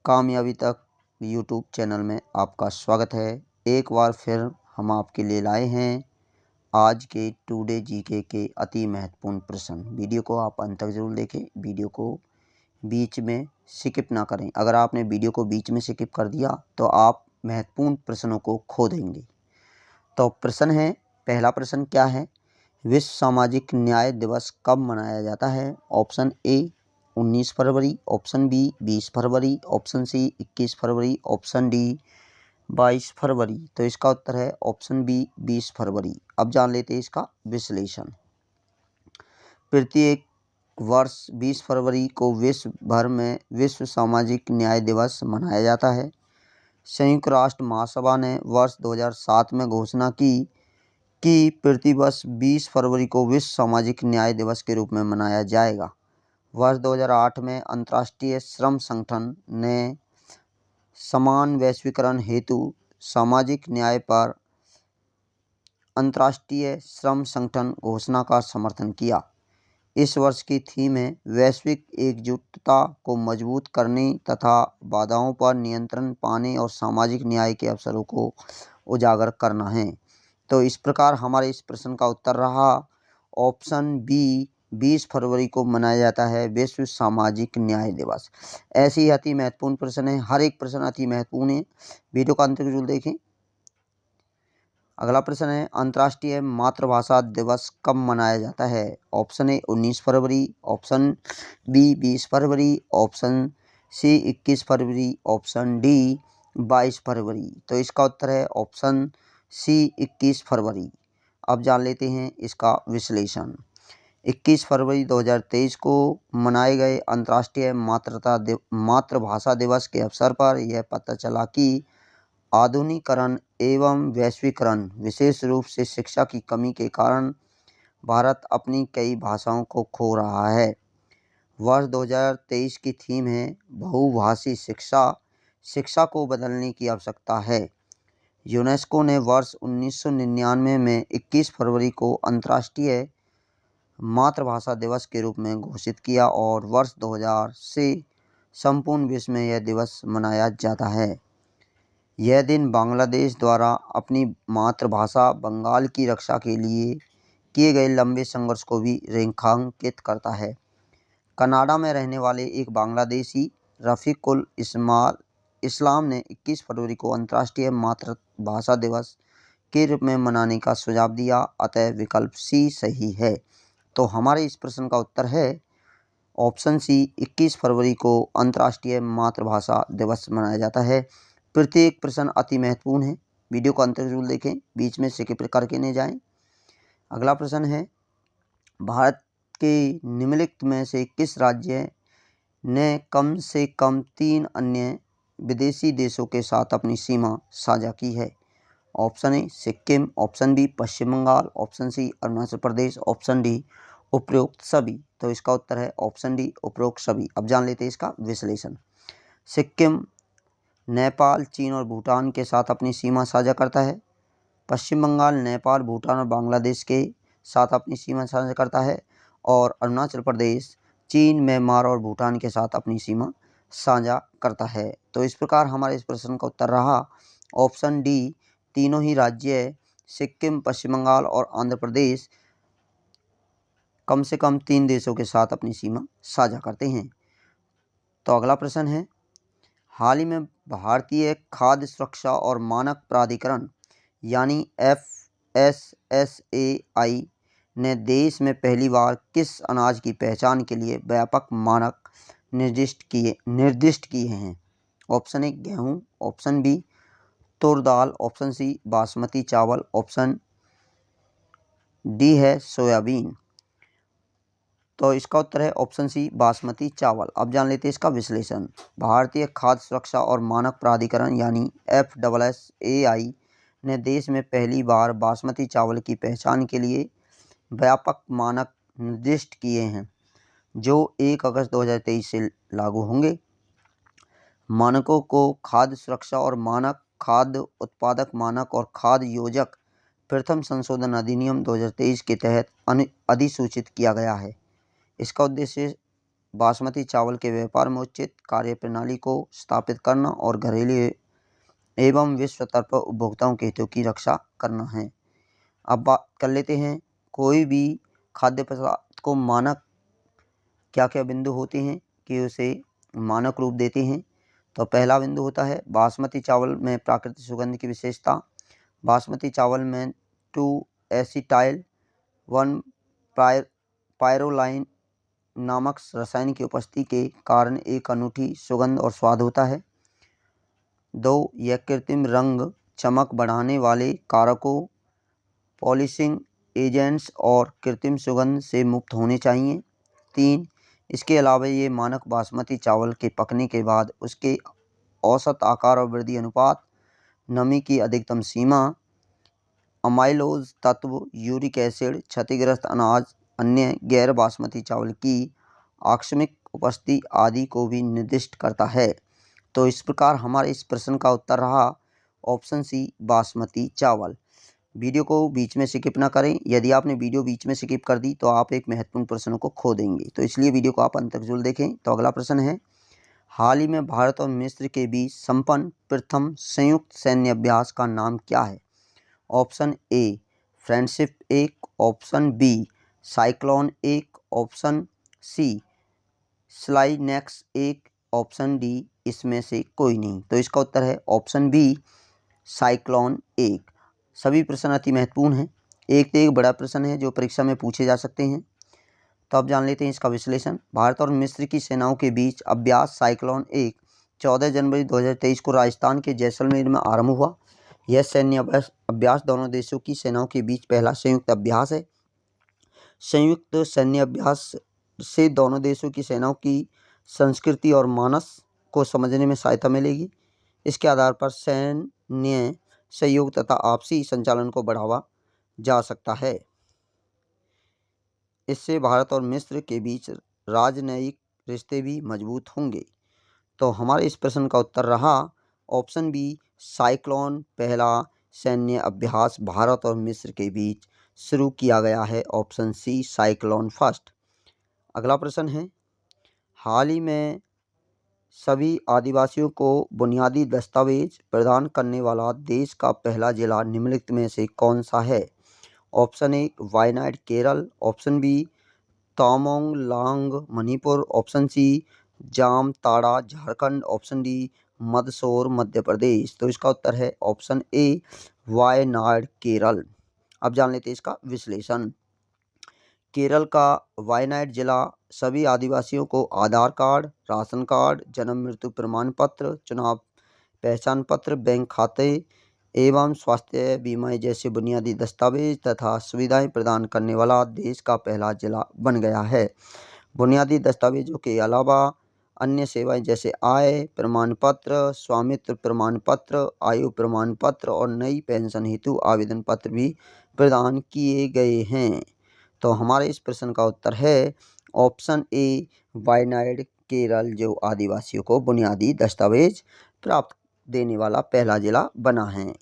कामयाबी तक YouTube channel में आपका स्वागत है। एक बार फिर हम आपके लिए लाए हैं आज के टुडे जीके के अति महत्वपूर्ण प्रश्न। वीडियो को आप अंत तक जरूर देखें, वीडियो को बीच में स्किप ना करें। अगर आपने वीडियो को बीच में स्किप कर दिया तो आप महत्वपूर्ण प्रश्नों को खो देंगे। तो प्रश्न है, पहला प्रश्न क्या है? विश्व सामाजिक न्याय दिवस कब मनाया जाता है? ऑप्शन ए 19 फरवरी, ऑप्शन बी 20 फरवरी, ऑप्शन सी 21 फरवरी, ऑप्शन डी 22 फरवरी। तो इसका उत्तर है ऑप्शन बी 20 फरवरी। अब जान लेते हैं इसका विश्लेषण। प्रत्येक वर्ष 20 फरवरी को विश्व भर में विश्व सामाजिक न्याय दिवस मनाया जाता है। संयुक्त राष्ट्र महासभा ने वर्ष 2007 में घोषणा की कि प्रतिवर्ष 20 फरवरी को विश्व सामाजिक न्याय दिवस के रूप में मनाया जाएगा। वर्ष 2008 में अंतर्राष्ट्रीय श्रम संगठन ने समान वैश्वीकरण हेतु सामाजिक न्याय पर अंतर्राष्ट्रीय श्रम संगठन घोषणा का समर्थन किया। इस वर्ष की थीम है वैश्विक एकजुटता को मजबूत करने तथा बाधाओं पर नियंत्रण पाने और सामाजिक न्याय के अवसरों को उजागर करना है। तो इस प्रकार हमारे इस प्रश्न का उत्तर रहा ऑप्शन बी 20 फरवरी को मनाया जाता है विश्व सामाजिक न्याय दिवस। ऐसे ही अति महत्वपूर्ण प्रश्न है, हर एक प्रश्न अति महत्वपूर्ण है, वीडियो का अंत तक जरूर देखें। अगला प्रश्न है, अंतर्राष्ट्रीय मातृभाषा दिवस कब मनाया जाता है? ऑप्शन ए 19 फरवरी, ऑप्शन बी 20 फरवरी, ऑप्शन सी 21 फरवरी, ऑप्शन डी 22 फरवरी। तो इसका उत्तर है ऑप्शन सी 21 फरवरी। अब जान लेते हैं इसका विश्लेषण। 21 फरवरी 2023 को मनाए गए अंतर्राष्ट्रीय मातृभाषा दिवस के अवसर पर यह पता चला कि आधुनिकीकरण एवं वैश्वीकरण, विशेष रूप से शिक्षा की कमी के कारण भारत अपनी कई भाषाओं को खो रहा है। वर्ष 2023 की थीम है बहुभाषी शिक्षा, शिक्षा को बदलने की आवश्यकता है। यूनेस्को ने वर्ष 1999 में 21 फरवरी को अंतर्राष्ट्रीय मातृभाषा दिवस के रूप में घोषित किया और वर्ष 2000 से संपूर्ण विश्व में यह दिवस मनाया जाता है। यह दिन बांग्लादेश द्वारा अपनी मातृभाषा बंगाल की रक्षा के लिए किए गए लंबे संघर्ष को भी रेखांकित करता है। कनाडा में रहने वाले एक बांग्लादेशी रफ़ीकुल इस्लाम ने 21 फरवरी को अंतर्राष्ट्रीय मातृभाषा दिवस के रूप में मनाने का सुझाव दिया, अतः विकल्प सी सही है। तो हमारे इस प्रश्न का उत्तर है ऑप्शन सी 21 फरवरी को अंतर्राष्ट्रीय मातृभाषा दिवस मनाया जाता है। प्रत्येक प्रश्न अति महत्वपूर्ण है, वीडियो को अंत तक जरूर देखें, बीच में स्किप करके नहीं जाएं। अगला प्रश्न है, भारत के निम्नलिखित में से किस राज्य ने कम से कम 3 अन्य विदेशी देशों के साथ अपनी सीमा साझा की है? Option A Sikkim, option B Paschim Bangal, option C Arunachal Pradesh, option D उपरोक्त सभी। तो इसका उत्तर है ऑप्शन डी उपरोक्त सभी। अब जान लेते हैं इसका विश्लेषण। सिक्किम नेपाल, चीन और भूटान के साथ अपनी सीमा साझा करता है। पश्चिम बंगाल नेपाल, भूटान और बांग्लादेश के साथ अपनी सीमा साझा करता है और अरुणाचल प्रदेश चीन, म्यांमार और भूटान के साथ अपनी सीमा साझा करता है। तो इस प्रकार हमारे इस प्रश्न का उत्तर रहा ऑप्शन डी, तीनों ही राज्य सिक्किम, पश्चिम बंगाल और आंध्र प्रदेश कम से कम 3 देशों के साथ अपनी सीमा साझा करते हैं। तो अगला प्रश्न है, हाल ही में भारतीय खाद्य सुरक्षा और मानक प्राधिकरण यानी FSSAI ने देश में पहली बार किस अनाज की पहचान के लिए व्यापक मानक निर्दिष्ट किए हैं? ऑप्शन ए गेहूँ, ऑप्शन बी तुर दाल, ऑप्शन सी बासमती चावल, ऑप्शन डी है सोयाबीन। तो इसका उत्तर है ऑप्शन सी बासमती चावल। अब जान लेते हैं इसका विश्लेषण। भारतीय खाद्य सुरक्षा और मानक प्राधिकरण यानी FSSAI ने देश में पहली बार बासमती चावल की पहचान के लिए व्यापक मानक निर्दिष्ट किए हैं, जो 1 अगस्त 2023 से लागू होंगे। मानकों को खाद्य सुरक्षा और मानक, खाद्य उत्पादक मानक और खाद्य योजक प्रथम संशोधन अधिनियम 2023 के तहत अधिसूचित किया गया है। इसका उद्देश्य बासमती चावल के व्यापार में उचित कार्यप्रणाली को स्थापित करना और घरेलू एवं विश्व स्तर पर उपभोक्ताओं के हितों की रक्षा करना है। अब बात कर लेते हैं कोई भी खाद्य पदार्थ को मानक क्या क्या बिंदु होते हैं कि उसे मानक रूप देते हैं। तो पहला बिंदु होता है बासमती चावल में प्राकृतिक सुगंध की विशेषता। बासमती चावल में 2 एसिटाइल 1 पायरोलाइन नामक रसायन की उपस्थिति के कारण एक अनूठी सुगंध और स्वाद होता है। 2 यह कृत्रिम रंग चमक बढ़ाने वाले कारकों, पॉलिशिंग एजेंट्स और कृत्रिम सुगंध से मुक्त होने चाहिए। 3 इसके अलावा ये मानक बासमती चावल के पकने के बाद उसके औसत आकार और वृद्धि अनुपात, नमी की अधिकतम सीमा, अमाइलोज तत्व, यूरिक एसिड, क्षतिग्रस्त अनाज, अन्य गैर बासमती चावल की आकस्मिक उपस्थिति आदि को भी निर्दिष्ट करता है। तो इस प्रकार हमारे इस प्रश्न का उत्तर रहा ऑप्शन सी बासमती चावल। वीडियो को बीच में स्किप ना करें। यदि आपने वीडियो बीच में स्किप कर दी तो आप एक महत्वपूर्ण प्रश्नों को खो देंगे, तो इसलिए वीडियो को आप अंत तक जरूर देखें। तो अगला प्रश्न है, हाल ही में भारत और मिस्र के बीच संपन्न प्रथम संयुक्त सैन्य अभ्यास का नाम क्या है। Option A friendship 1, option B cyclone 1, option C SLINEX 1, option D इसमें से कोई नहीं। तो इसका उत्तर है ऑप्शन बी साइक्लोन 1। सभी प्रश्न अति महत्वपूर्ण हैं, एक से एक बड़ा प्रश्न है जो परीक्षा में पूछे जा सकते हैं। तो अब जान लेते हैं इसका विश्लेषण। भारत और मिस्र की सेनाओं के बीच अभ्यास साइक्लोन 1 14 जनवरी 2023 को राजस्थान के जैसलमेर में आरंभ हुआ। यह सैन्य अभ्यास दोनों देशों की सेनाओं के बीच पहला संयुक्त अभ्यास है। संयुक्त सैन्य अभ्यास से दोनों देशों की सेनाओं की संस्कृति और मानस को समझने में सहायता मिलेगी। इसके आधार पर सैन्य सहयोग तथा आपसी संचालन को बढ़ावा जा सकता है। इससे भारत और मिस्र के बीच राजनयिक रिश्ते भी मजबूत होंगे। तो हमारे इस प्रश्न का उत्तर रहा ऑप्शन बी साइक्लोन। पहला सैन्य अभ्यास भारत और मिस्र के बीच शुरू किया गया है, ऑप्शन सी साइक्लोन फर्स्ट। अगला प्रश्न है, हाल ही में सभी आदिवासियों को बुनियादी दस्तावेज प्रदान करने वाला देश का पहला जिला निम्नलिखित में से कौन सा है। Option A Wayanad Kerala, option B Tawang Manipur, option C Jamtara Jharkhand, option D Mandsaur Madhya Pradesh. तो इसका उत्तर है ऑप्शन ए वायनाड केरल। अब जान लेते हैं इसका विश्लेषण। केरल का वायनाड जिला सभी आदिवासियों को आधार कार्ड, राशन कार्ड, जन्म मृत्यु प्रमाण पत्र, चुनाव पहचान पत्र, बैंक खाते एवं स्वास्थ्य बीमा जैसे बुनियादी दस्तावेज तथा सुविधाएं प्रदान करने वाला देश का पहला जिला बन गया है। बुनियादी दस्तावेजों के अलावा अन्य सेवाएं जैसे आय प्रमाण पत्र, स्वामित्व प्रमाण पत्र, आयु प्रमाण पत्र और नई पेंशन हेतु आवेदन पत्र भी प्रदान किए गए हैं। तो हमारे इस प्रश्न का उत्तर है ऑप्शन ए वायनाड केरल, जो आदिवासियों को बुनियादी दस्तावेज प्राप्त देने वाला पहला जिला बना है।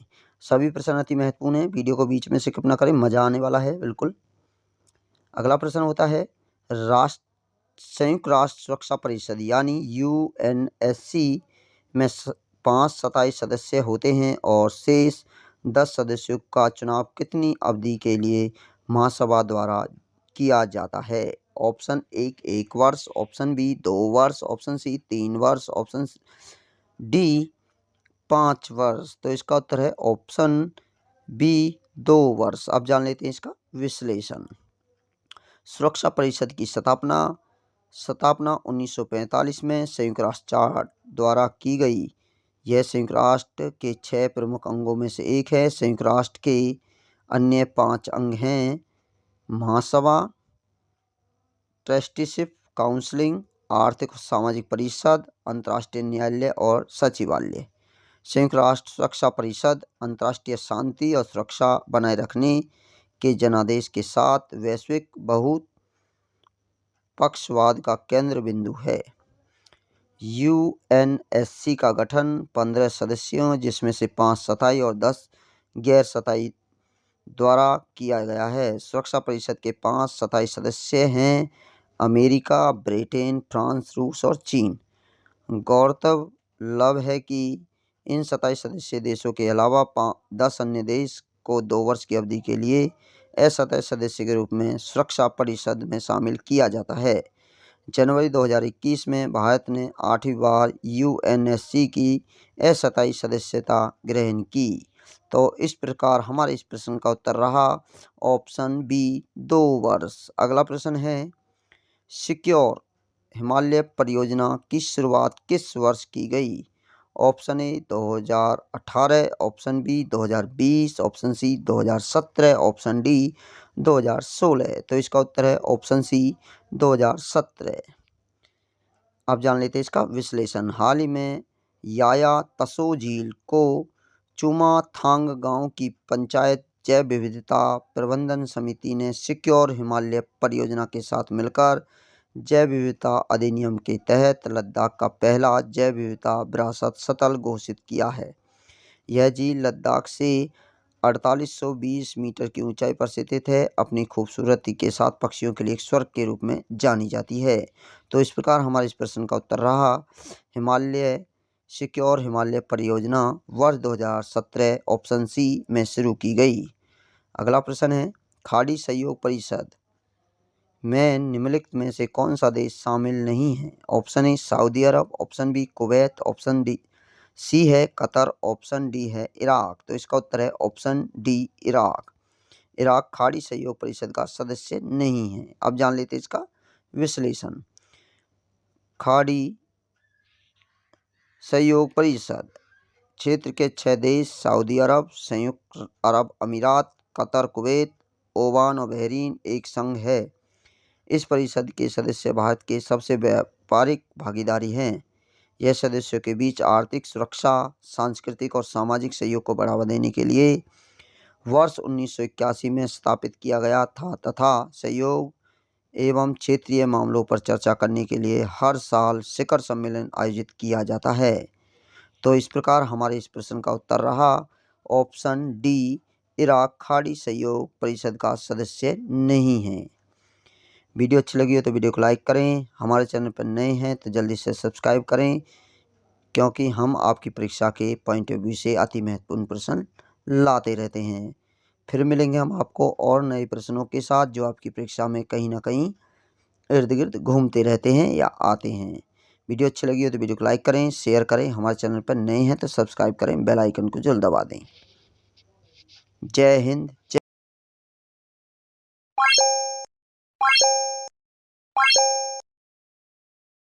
सभी प्रश्न अति महत्वपूर्ण हैं, वीडियो को बीच में स्किप न करें, मजा आने वाला है बिल्कुल। अगला प्रश्न होता है, संयुक्त राष्ट्र सुरक्षा परिषद यानी यूएनएससी में 5 स्थायी सदस्य होते हैं और शेष 10 सदस्यों का चुनाव कितनी अवधि के लिए महासभा द्वारा किया जाता है। ऑप्शन 1 वर्ष, ऑप्शन बी 2 वर्ष, ऑप्शन सी 3 वर्ष, ऑप्शन डी 5 वर्ष। तो इसका उत्तर है ऑप्शन बी 2 वर्ष। अब जान लेते हैं इसका विश्लेषण। सुरक्षा परिषद की स्थापना 1945 में संयुक्त राष्ट्र द्वारा की गई। यह संयुक्त राष्ट्र के 6 प्रमुख अंगों में से एक है। संयुक्त राष्ट्र के अन्य 5 अंग हैं महासभा, ट्रस्टीशिप काउंसिलिंग, आर्थिक और सामाजिक परिषद, अंतर्राष्ट्रीय न्यायालय और सचिवालय। संयुक्त राष्ट्र सुरक्षा परिषद अंतर्राष्ट्रीय शांति और सुरक्षा बनाए रखने के जनादेश के साथ वैश्विक बहुपक्षवाद का केंद्र बिंदु है। यूएनएससी का गठन 15 सदस्यों जिसमें से 5 स्थायी और 10 गैर स्थायी द्वारा किया गया है। सुरक्षा परिषद के 5 स्थायी सदस्य हैं अमेरिका, ब्रिटेन, फ्रांस, रूस और चीन। गौरतलब है कि इन 27 सदस्य देशों के अलावा 10 अन्य देश को 2 वर्ष की अवधि के लिए असतत सदस्य के रूप में सुरक्षा परिषद में शामिल किया जाता है। जनवरी 2021 में भारत ने 8वीं बार यूएनएससी की अस्थायी सदस्यता ग्रहण की। तो इस प्रकार हमारे इस प्रश्न का उत्तर रहा ऑप्शन बी 2 वर्ष। अगला प्रश्न है, सिक्योर हिमालय परियोजना की शुरुआत किस वर्ष की गई? Option A 2018, option B 2020, option C 2017, option D 2016। तो इसका उत्तर है ऑप्शन सी 2017। अब जान लेते हैं इसका विश्लेषण। हाल ही में याया तसो झील को चुमाथांग गांव की पंचायत जैव विविधता प्रबंधन समिति ने सिक्योर हिमालय परियोजना के साथ मिलकर जैव विविधता अधिनियम के तहत लद्दाख का पहला जैव विविधता विरासत स्थल घोषित किया है। यह झील लद्दाख से 4820 मीटर की ऊंचाई पर स्थित है। अपनी खूबसूरती के साथ पक्षियों के लिए एक स्वर्ग के रूप में जानी जाती है। तो इस प्रकार हमारे इस प्रश्न का उत्तर रहा हिमालय सिक्योर हिमालय परियोजना वर्ष 2017 ऑप्शन सी में शुरू की गई। अगला प्रश्न है, खाड़ी सहयोग परिषद में निम्नलिखित में से कौन सा देश शामिल नहीं है? Option A Saudi Arab, option B Kuwait, option D C है कतर, ऑप्शन डी है इराक। तो इसका उत्तर है ऑप्शन डी इराक। इराक खाड़ी सहयोग परिषद का सदस्य नहीं है। अब जान लेते हैं इसका विश्लेषण। खाड़ी सहयोग परिषद क्षेत्र के 6 देश सऊदी अरब, संयुक्त अरब अमीरात, कतर, कुवैत, ओमान और बहरीन एक संघ है। इस परिषद के सदस्य भारत के सबसे व्यापारिक भागीदारी हैं। यह सदस्यों के बीच आर्थिक सुरक्षा, सांस्कृतिक और सामाजिक सहयोग को बढ़ावा देने के लिए वर्ष 1981 में स्थापित किया गया था तथा सहयोग एवं क्षेत्रीय मामलों पर चर्चा करने के लिए हर साल शिखर सम्मेलन आयोजित किया जाता है। तो इस प्रकार हमारे इस प्रश्न का उत्तर रहा ऑप्शन डी इराक खाड़ी सहयोग परिषद का सदस्य नहीं है। वीडियो अच्छी लगी हो तो वीडियो को लाइक करें। हमारे चैनल पर नए हैं तो जल्दी से सब्सक्राइब करें, क्योंकि हम आपकी परीक्षा के पॉइंट ऑफ व्यू से अति महत्वपूर्ण प्रश्न लाते रहते हैं। फिर मिलेंगे हम आपको और नए प्रश्नों के साथ जो आपकी परीक्षा में कहीं ना कहीं इर्द गिर्द घूमते रहते हैं या आते हैं। वीडियो अच्छी लगी हो तो वीडियो को लाइक करें, शेयर करें। हमारे चैनल पर नए हैं तो सब्सक्राइब करें, बेल आइकन को जल्द दबा दें। जय हिंद।